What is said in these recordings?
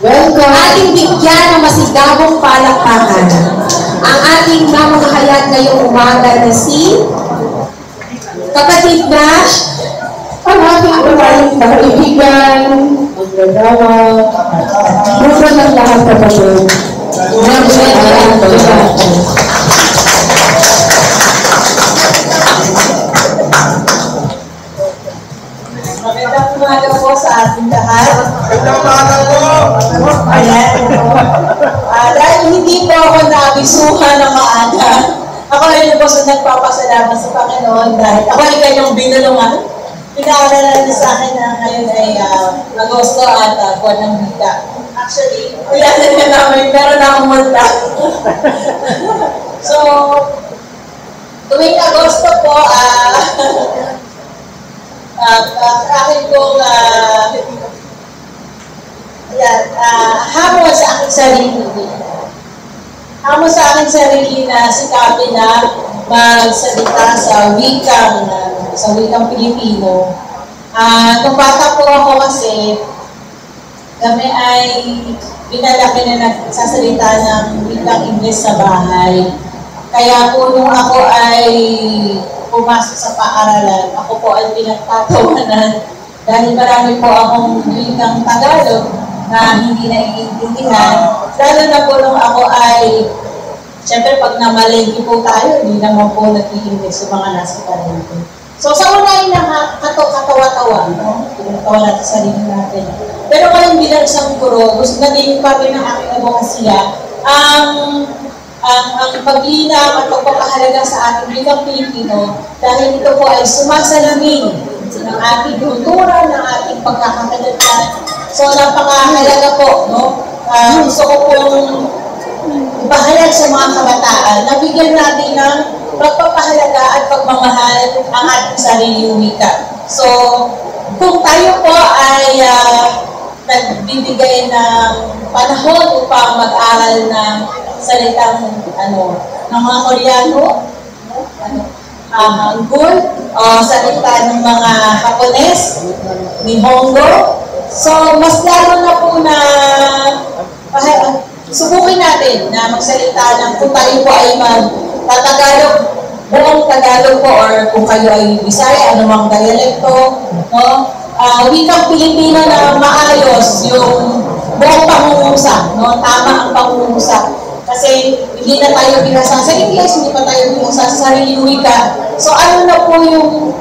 Welcome! Ating bigyan ng masigabong palakpakan ang ating mamamahayag ngayong umaga na si kapatid Nash, ang ating maraming kaibigan, maglagawa, mura ng lahat kapatid. Magandang umaga po sa ating lahat. Magandang umaga po! Ayan. Dahil hindi po ako naabisuhan ng maaga, ako rin po sa nagpapasalamat sa Panginoon dahil ako rin kanyang binulungan. Pinaaralan niya sa akin na ngayon ay Agosto at buwan ng Bita. Actually, uyanan niya namin, meron na akong multa. So, tuwing Agosto po, akin pong hamon sa aking sarili. Hamon sa aking sarili na sikapin na magsalita sa wikang Pilipino. Nung bata po ako kasi, kami ay pinalaki na nagsasalita ng wikang Ingles sa bahay. Kaya po nung ako ay pumasok sa paaralan, ako po ay pinagtatawanan dahil marami po akong wikang Tagalog na hindi naiintindihan. Lalo na po nung ako ay, siyempre pag namalengke po tayo, hindi naman po nag-i-English yung mga nasa palengke. So sa unahin na katawa-tawa, no? Pinatawa natin sa sarili natin. Pero ngayon bilang isang guro, gusto na din pa rin ng aking advokasya, ang paglinaw at pagpapahalaga sa ating bilang Pilipino dahil ito po ay sumasalamin ng ating kultura, ng ating pagkakakilanlan. So, napakahalaga po, no? Gusto ko pong ipahayag sa mga kabataan na bigyan natin ng pagpapahalaga at pagmamahal ang ating sariling wika. So, kung tayo po ay nagbibigay ng panahon upang mag-aral ng salitang ng mga Koreano, Hangul, salita ng mga Hapones, Nihongo. So, mas lalo na po na subukin natin na magsalita ng kung tayo po ay magtatagalog, buong Tagalog po, or kung kayo ay Bisaya, anumang dialekto, no? Wikang Pilipino na maayos yung buong pangungusap, no? Tama ang pangungusap. Kasi hindi na tayo binasa sa English, hindi pa tayo binasa sa sariling wika. So ano na po yung,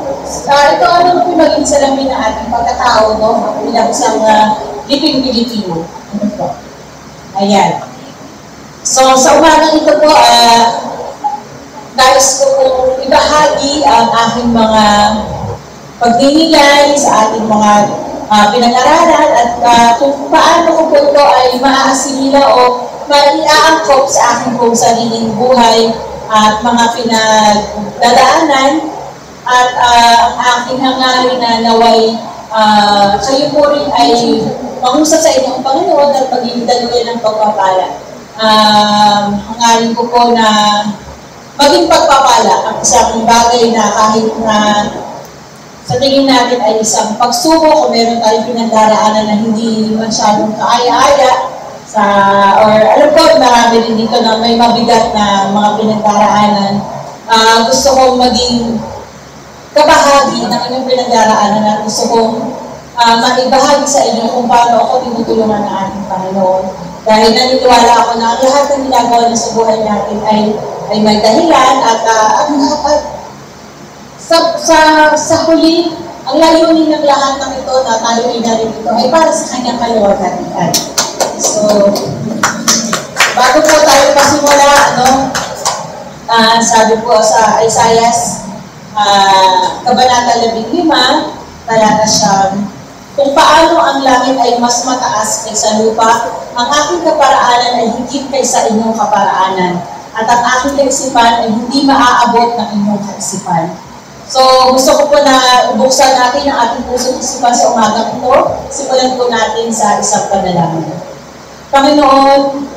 ito ano na po yung maging salamin na ating pagkatao, no? Bilang isang liping Pilipino. Ayan. So sa umagang ito po, nais ko pong ibahagi ang aking mga pagdinilay sa ating mga pinag-aralan at kung paano ko po ito ay maaasimila o maiaangkop sa aking pong sariling buhay at mga pinagdadaanan at ang aking hangarin na naway kayo po rin ay mangusap sa inyong Panginoon at maging daluyan ng pagpapala. Hangarin ko po na maging pagpapala ang isang bagay na kahit na sa tingin natin ay isang pagsubok o meron tayong pinagdaraanan na hindi masyadong kaaya-aya or alam ko, marami rin dito na may mabigat na mga pinagdaraanan. Gusto kong maging kabahagi ng inyong pinagdaraanan at gusto kong maibahagi sa inyo kung paano ako tinutulungan ng ating Panginoon. Dahil naniniwala ako na ang lahat ng ginagawa na sa buhay natin ay may dahilan at sa huli, ang layunin ng lahat ng ito na tayo inarin ito ay para sa kanyang kaluwagan. So, bago po tayo pasimula, sabi po sa Isaiah, Kabanata 15, talata 9, kung paano ang langit ay mas mataas kaysa lupa, ang aking kaparaanan ay higit kaysa inyong kaparaanan, at ang aking kaisipan ay hindi maaabot ng inyong kaisipan. So, gusto ko po na buksan natin ang ating puso't isipan sa umagang ito. Simulan po natin sa isang panalangin. Panginoon,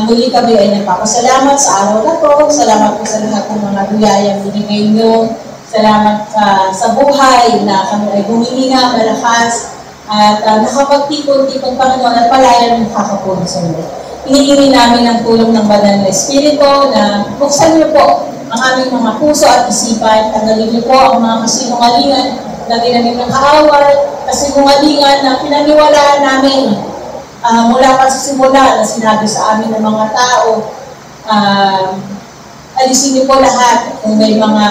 muli kami ay nagpapasalamat sa araw na to. Salamat po sa lahat ng mga biyayang binigay niyo. Salamat sa buhay na kami ay humihinga, malakas, At nakapagtipon-tipon, Panginoon, at palayan ng kakapunan sa iyo. Hinihingi namin ang tulong ng Banal na Espiritu na buksan niyo po ang aming mga puso at isipan. Tanggalin niyo po ang mga kasinungalingan na ginamit ng kaaway, kasinungalingan na pinaniwalaan namin mula pa sa simula na sinabi sa amin ng mga tao. Alisin niyo po lahat kung may mga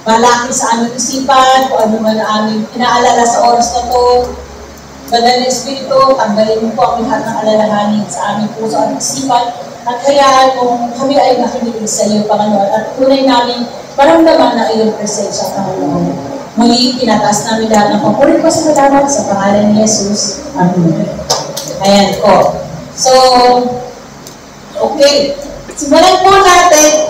malaki sa aming isipan, kung ano man ang aming pinaalala sa oras na to. Banal na Espiritu, tanggalin mo po ang lahat ng alalahanin sa aming puso at isipan at hayaan kung kami ay makinig sa iyo, Panginoon, at tunay namin maramdaman na iyong presensya, Panginoon. Muli, tinataas namin lahat ng papulit ko sa salamat sa pangalan ni Jesus. Amen. Ayan po. So, okay. Simulan po natin